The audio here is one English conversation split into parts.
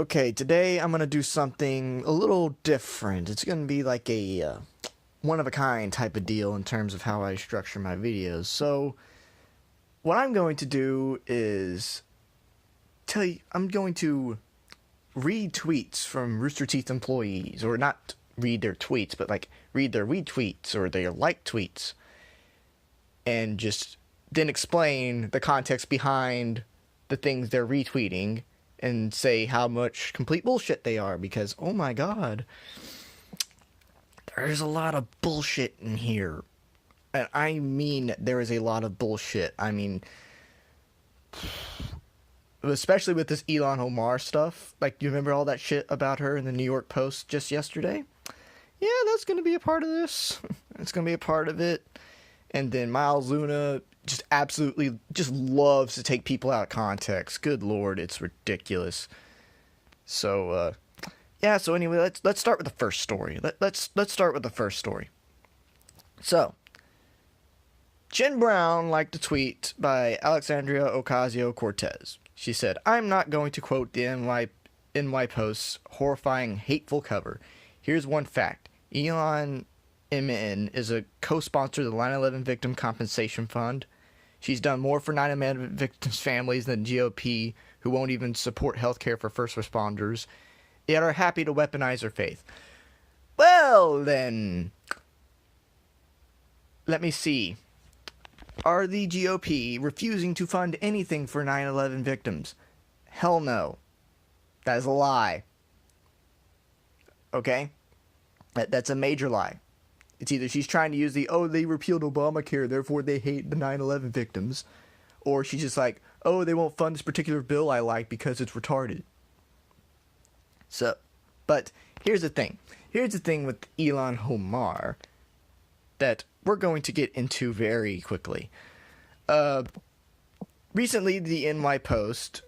Okay, today I'm gonna do something a little different. It's gonna be like a one-of-a-kind type of deal in terms of how I structure my videos. So, what I'm going to do is I'm going to read tweets from Rooster Teeth employees, or not read their tweets, but like read their retweets or their like tweets, and just then explain the context behind the things they're retweeting and say how much complete bullshit they are, because oh my god, there's a lot of bullshit in here. And I mean, there is a lot of bullshit. I mean, especially with this Elon Omar stuff. Like, you remember all that shit about her in the New York Post just yesterday? Yeah, that's going to be a part of this. It's going to be a part of it. And then Miles Luna just absolutely just loves to take people out of context. Good lord, it's ridiculous. So, yeah, so anyway, let's start with the first story. Let's start with the first story. So, Jen Brown liked a tweet by Alexandria Ocasio-Cortez. She said, "I'm not going to quote the NY Post's horrifying, hateful cover. Here's one fact. Elon MN is a co-sponsor of the 9/11 Victim Compensation Fund. She's done more for 9/11 victims' families than GOP, who won't even support health care for first responders, yet are happy to weaponize her faith." Well, then, let me see. Are the GOP refusing to fund anything for 9/11 victims? Hell no. That is a lie. Okay? That's a major lie. It's either she's trying to use they repealed Obamacare, therefore they hate the 9/11 victims, or she's just like, they won't fund this particular bill I like because it's retarded. So, but here's the thing. Here's the thing with Elon Omar that we're going to get into very quickly. Recently, the NY Post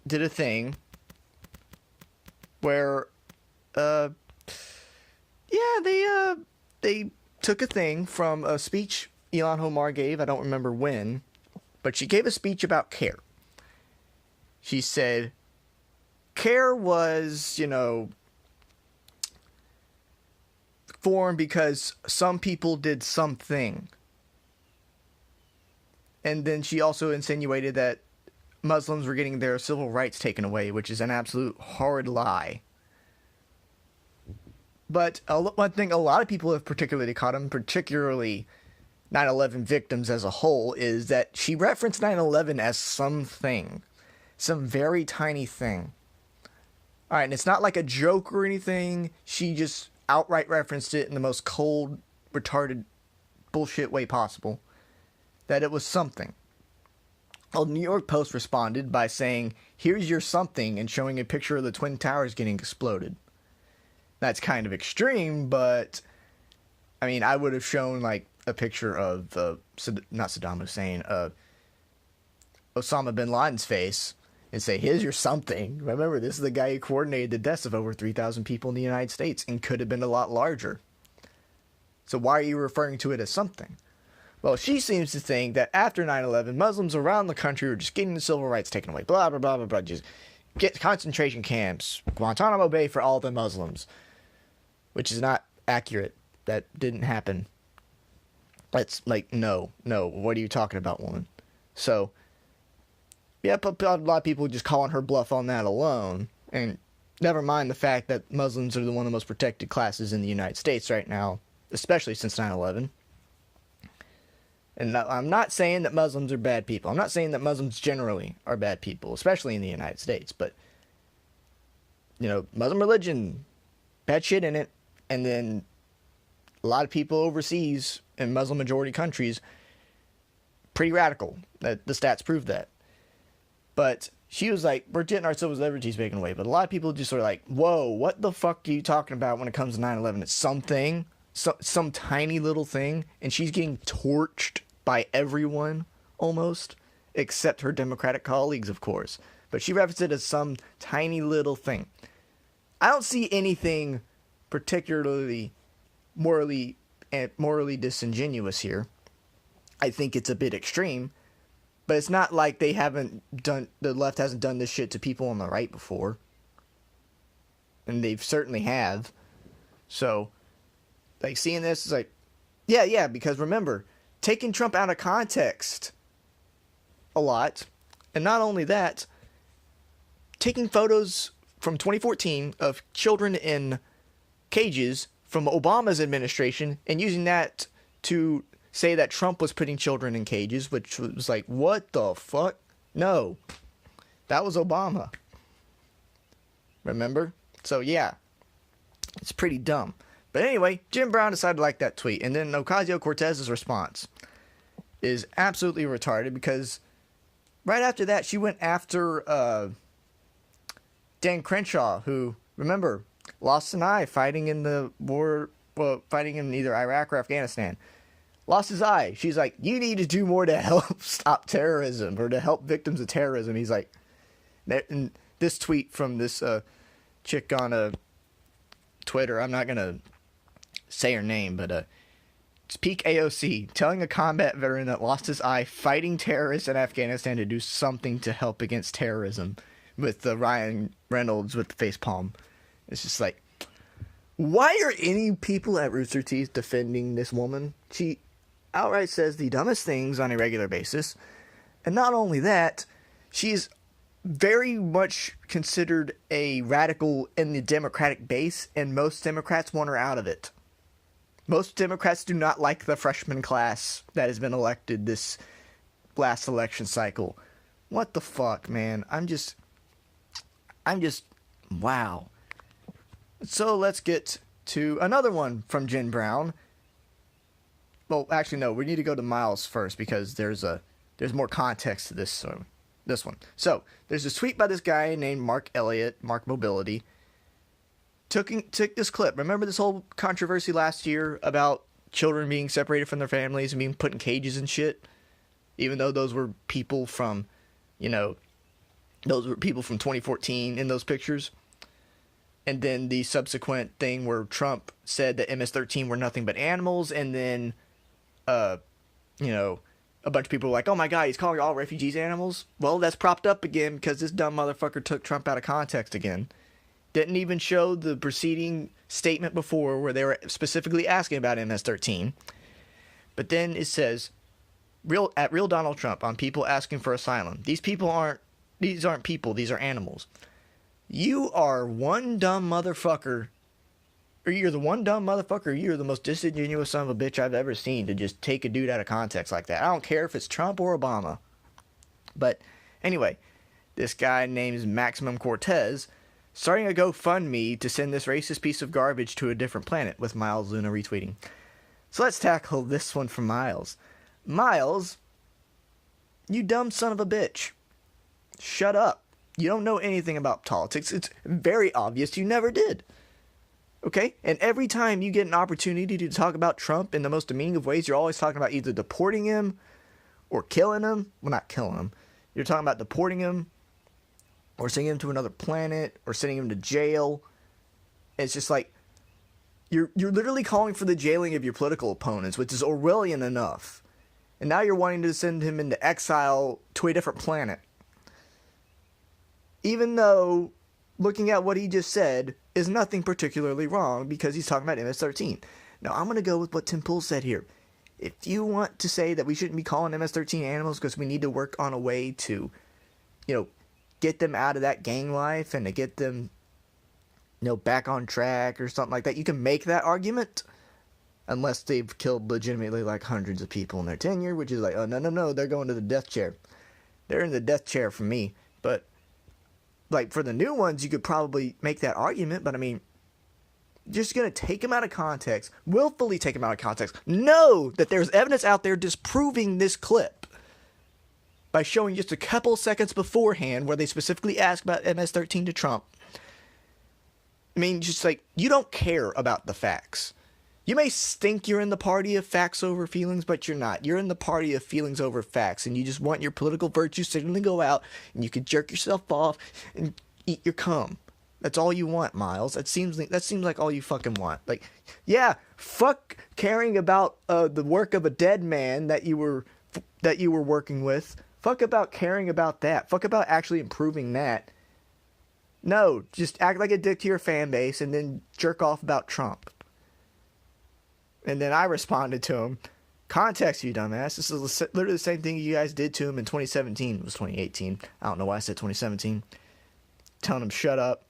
did a thing where, they took a thing from a speech Elon Omar gave. I don't remember when, but she gave a speech about care. She said, care was, formed because some people did something. And then she also insinuated that Muslims were getting their civil rights taken away, which is an absolute horrid lie. But one thing a lot of people have particularly caught on, particularly 9/11 victims as a whole, is that she referenced 9/11 as something. Some very tiny thing. Alright, and it's not like a joke or anything. She just outright referenced it in the most cold, retarded, bullshit way possible. That it was something. Well, the New York Post responded by saying, "Here's your something," and showing a picture of the Twin Towers getting exploded. That's kind of extreme, but I mean, I would have shown like a picture of not Saddam Hussein, Osama bin Laden's face, and say, "Here's your something. Remember, this is the guy who coordinated the deaths of over 3,000 people in the United States and could have been a lot larger. So why are you referring to it as something?" Well, she seems to think that after 9/11, Muslims around the country were just getting the civil rights taken away. Blah, blah, blah, blah, blah. Just get concentration camps, Guantanamo Bay for all the Muslims. Which is not accurate. That didn't happen. That's like, no. What are you talking about, woman? So, yeah, but a lot of people just calling her bluff on that alone. And never mind the fact that Muslims are one of the most protected classes in the United States right now, especially since 9/11. And I'm not saying that Muslims are bad people. I'm not saying that Muslims generally are bad people, especially in the United States. But, Muslim religion, bad shit in it. And then a lot of people overseas in Muslim majority countries, pretty radical. The stats prove that. But she was like, we're getting our civil liberties taken away. But a lot of people just are like, whoa, what the fuck are you talking about when it comes to 9/11? It's something, some tiny little thing. And she's getting torched by everyone, almost, except her Democratic colleagues, of course. But she referenced it as some tiny little thing. I don't see anything particularly morally disingenuous here. I think it's a bit extreme, But it's not like the left hasn't done this shit to people on the right before. And they've certainly have. So, like, seeing this is like, yeah, because remember, taking Trump out of context a lot, and not only that, taking photos from 2014 of children in cages from Obama's administration and using that to say that Trump was putting children in cages, which was like, what the fuck? No, that was Obama. Remember? So yeah, it's pretty dumb. But anyway, Jim Brown decided to like that tweet, and then Ocasio-Cortez's response is absolutely retarded, because right after that, she went after Dan Crenshaw, who, remember, lost an eye fighting in the war, fighting in either Iraq or Afghanistan. Lost his eye. She's like, you need to do more to help stop terrorism, or to help victims of terrorism. He's like, and this tweet from this chick on Twitter, I'm not going to say her name, but it's peak AOC, telling a combat veteran that lost his eye fighting terrorists in Afghanistan to do something to help against terrorism, with Ryan Reynolds with the face palm. It's just like, why are any people at Rooster Teeth defending this woman? She outright says the dumbest things on a regular basis. And not only that, she's very much considered a radical in the Democratic base, and most Democrats want her out of it. Most Democrats do not like the freshman class that has been elected this last election cycle. What the fuck, man? I'm just, wow. So let's get to another one from Jen Brown. Well, actually, no, we need to go to Miles first, because there's more context to this one. So there's this tweet by this guy named Mark Elliott, Mark Mobility. Took this clip. Remember this whole controversy last year about children being separated from their families and being put in cages and shit? Even though those were people from, those were people from 2014 in those pictures. And then the subsequent thing where Trump said that MS-13 were nothing but animals, and then, a bunch of people were like, oh my god, he's calling all refugees animals? Well, that's propped up again because this dumb motherfucker took Trump out of context again. Didn't even show the preceding statement before where they were specifically asking about MS-13. But then it says, real Donald Trump on people asking for asylum. These aren't people, these are animals. You are one dumb motherfucker, or you're the one dumb motherfucker, you're the most disingenuous son of a bitch I've ever seen to just take a dude out of context like that. I don't care if it's Trump or Obama. But anyway, this guy named Maximum Cortez starting a GoFundMe to send this racist piece of garbage to a different planet, with Miles Luna retweeting. So let's tackle this one from Miles. Miles, you dumb son of a bitch. Shut up. You don't know anything about politics. It's very obvious you never did. Okay? And every time you get an opportunity to talk about Trump in the most demeaning of ways, you're always talking about either deporting him or killing him. Well, not killing him. You're talking about deporting him, or sending him to another planet, or sending him to jail. It's just like, you're literally calling for the jailing of your political opponents, which is Orwellian enough. And now you're wanting to send him into exile to a different planet. Even though, looking at what he just said, is nothing particularly wrong, because he's talking about MS-13. Now, I'm going to go with what Tim Pool said here. If you want to say that we shouldn't be calling MS-13 animals because we need to work on a way to, get them out of that gang life and to get them, back on track or something like that, you can make that argument, unless they've killed legitimately like hundreds of people in their tenure, which is like, oh, no, they're going to the death chair. They're in the death chair for me. But, like, for the new ones, you could probably make that argument, but I mean, just going to take them out of context, willfully take them out of context, know that there's evidence out there disproving this clip by showing just a couple seconds beforehand where they specifically asked about MS-13 to Trump. I mean, just like, you don't care about the facts. You may think you're in the party of facts over feelings, but you're not. You're in the party of feelings over facts, and you just want your political virtue signal to go out, and you can jerk yourself off and eat your cum. That's all you want, Miles. That seems like all you fucking want. Like, yeah, fuck caring about the work of a dead man that you were working with Fuck about caring about that. Fuck about actually improving that. No, just act like a dick to your fan base and then jerk off about Trump. And then I responded to him, context, you dumbass. This is literally the same thing you guys did to him in 2017. It was 2018. I don't know why I said 2017. Telling him shut up.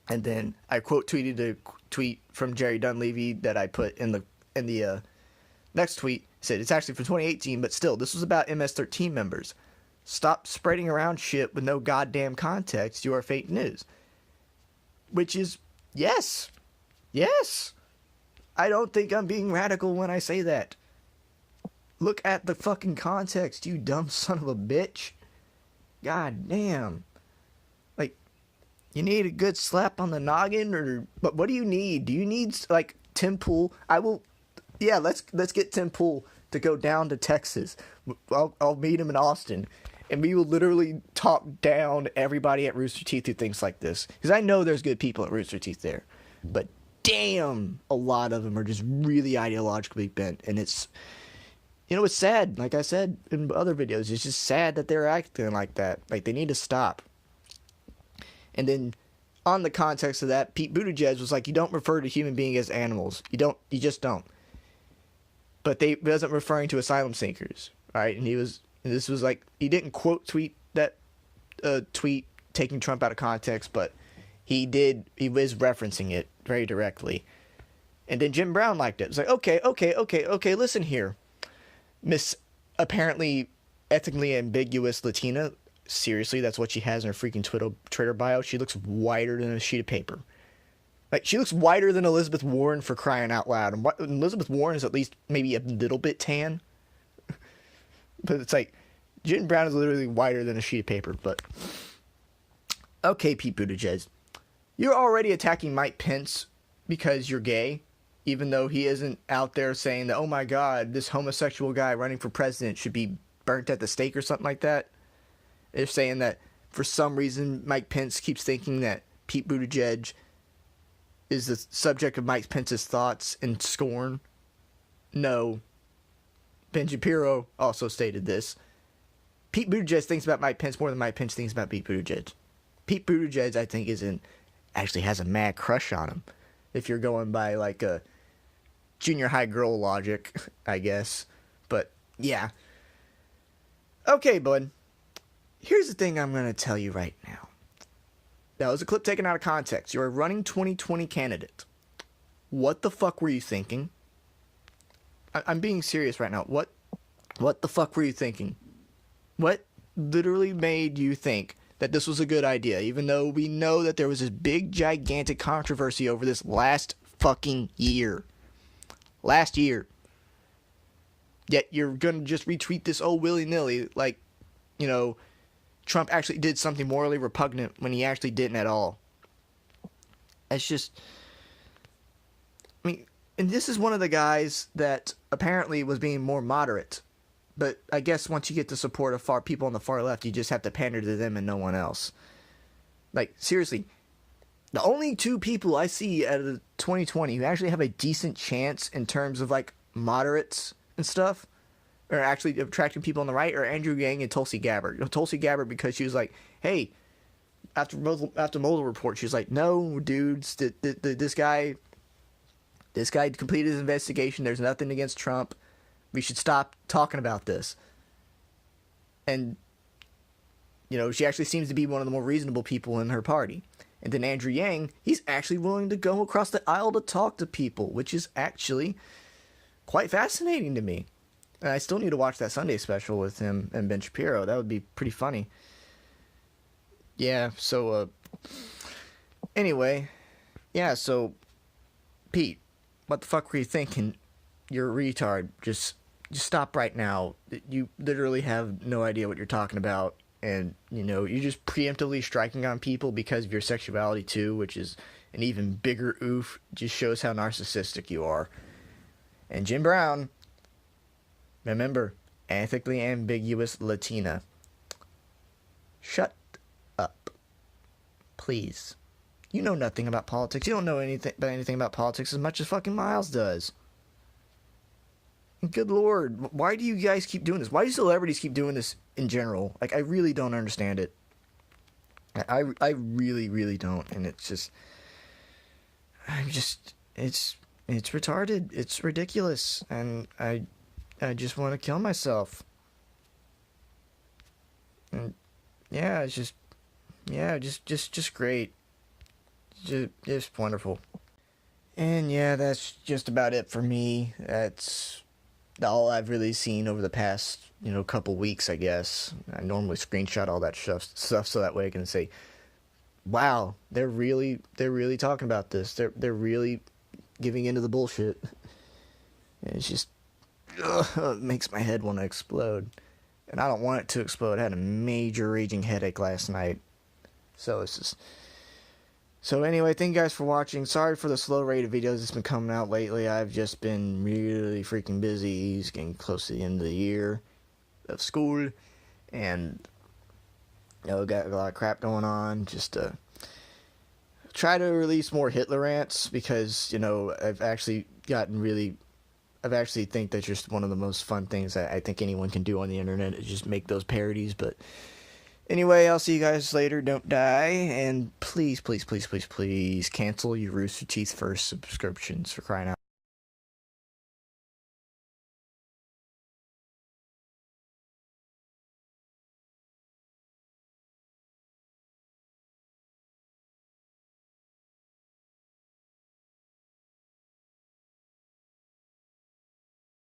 And then I quote tweeted a tweet from Jerry Dunleavy that I put in the next tweet. Said it's actually from 2018, but still, this was about MS-13 members. Stop spreading around shit with no goddamn context. You are fake news. Which is, yes. Yes. I don't think I'm being radical when I say that. Look at the fucking context, you dumb son of a bitch. God damn. Like, you need a good slap on the noggin, but what do you need? Do you need, like, Tim Pool? Let's get Tim Pool to go down to Texas. I'll meet him in Austin. And we will literally talk down everybody at Rooster Teeth who thinks like this. Because I know there's good people at Rooster Teeth there. But damn, a lot of them are just really ideologically bent. And it's, it's sad. Like I said in other videos, it's just sad that they're acting like that. Like, they need to stop. And then, on the context of that, Pete Buttigieg was like, you don't refer to human beings as animals. You just don't. But he wasn't referring to asylum seekers. Alright, and this was like, he didn't quote tweet that tweet taking Trump out of context, but he was referencing it very directly. And then Jim Brown liked it. It's like, okay, listen here. Miss apparently ethically ambiguous Latina. Seriously, that's what she has in her freaking Twitter bio. She looks whiter than a sheet of paper. Like, she looks whiter than Elizabeth Warren, for crying out loud. And Elizabeth Warren is at least maybe a little bit tan. But it's like, Jim Brown is literally whiter than a sheet of paper. But, okay, Pete Buttigieg. You're already attacking Mike Pence because you're gay. Even though he isn't out there saying that, oh my God, this homosexual guy running for president should be burnt at the stake or something like that. They're saying that for some reason Mike Pence keeps thinking that Pete Buttigieg is the subject of Mike Pence's thoughts and scorn. No. Ben Shapiro also stated this. Pete Buttigieg thinks about Mike Pence more than Mike Pence thinks about Pete Buttigieg. Pete Buttigieg, I think, actually has a mad crush on him. If you're going by, like, a junior high girl logic, I guess. But, yeah. Okay, bud. Here's the thing I'm going to tell you right now. That was a clip taken out of context. You're a running 2020 candidate. What the fuck were you thinking? I'm being serious right now. What the fuck were you thinking? What literally made you think that this was a good idea, even though we know that there was this big, gigantic controversy over this last fucking year? Last year. Yet you're going to just retweet this willy-nilly, like, Trump actually did something morally repugnant when he actually didn't at all. It's just, and this is one of the guys that apparently was being more moderate. But I guess once you get the support of people on the far left, you just have to pander to them and no one else. Like, seriously, the only two people I see out of 2020 who actually have a decent chance in terms of, like, moderates and stuff, or actually attracting people on the right, are Andrew Yang and Tulsi Gabbard. Tulsi Gabbard, because she was like, hey, after Mueller report, she was like, no, dudes, this guy completed his investigation. There's nothing against Trump. We should stop talking about this. And, she actually seems to be one of the more reasonable people in her party. And then Andrew Yang, he's actually willing to go across the aisle to talk to people, which is actually quite fascinating to me. And I still need to watch that Sunday special with him and Ben Shapiro. That would be pretty funny. Yeah, so, anyway. Yeah, so, Pete, what the fuck were you thinking? You're a retard. Just stop right now. You literally have no idea what you're talking about. And, you're just preemptively striking on people because of your sexuality, too, which is an even bigger oof. Just shows how narcissistic you are. And Jim Brown, remember, ethically ambiguous Latina. Shut up. Please. You know nothing about politics. You don't know anything about politics as much as fucking Miles does. Good lord, why do you guys keep doing this? Why do celebrities keep doing this in general? Like, I really don't understand it. I really, really don't. And it's just, it's retarded. It's ridiculous. And I just want to kill myself. And yeah, it's just, yeah, just great. Just wonderful. And yeah, that's just about it for me. That's all I've really seen over the past, couple weeks, I guess. I normally screenshot all that stuff so that way I can say, wow, they're really talking about this. They're really giving into the bullshit. And it's just, it makes my head want to explode. And I don't want it to explode. I had a major raging headache last night. So it's just... So anyway, thank you guys for watching. Sorry for the slow rate of videos that's been coming out lately. I've just been really freaking busy. It's getting close to the end of the year of school. And, got a lot of crap going on. Just try to release more Hitler rants because, I've actually think that's just one of the most fun things that I think anyone can do on the internet is just make those parodies. But anyway, I'll see you guys later. Don't die. And please, please, please, please, please cancel your Rooster Teeth first subscriptions, for crying out.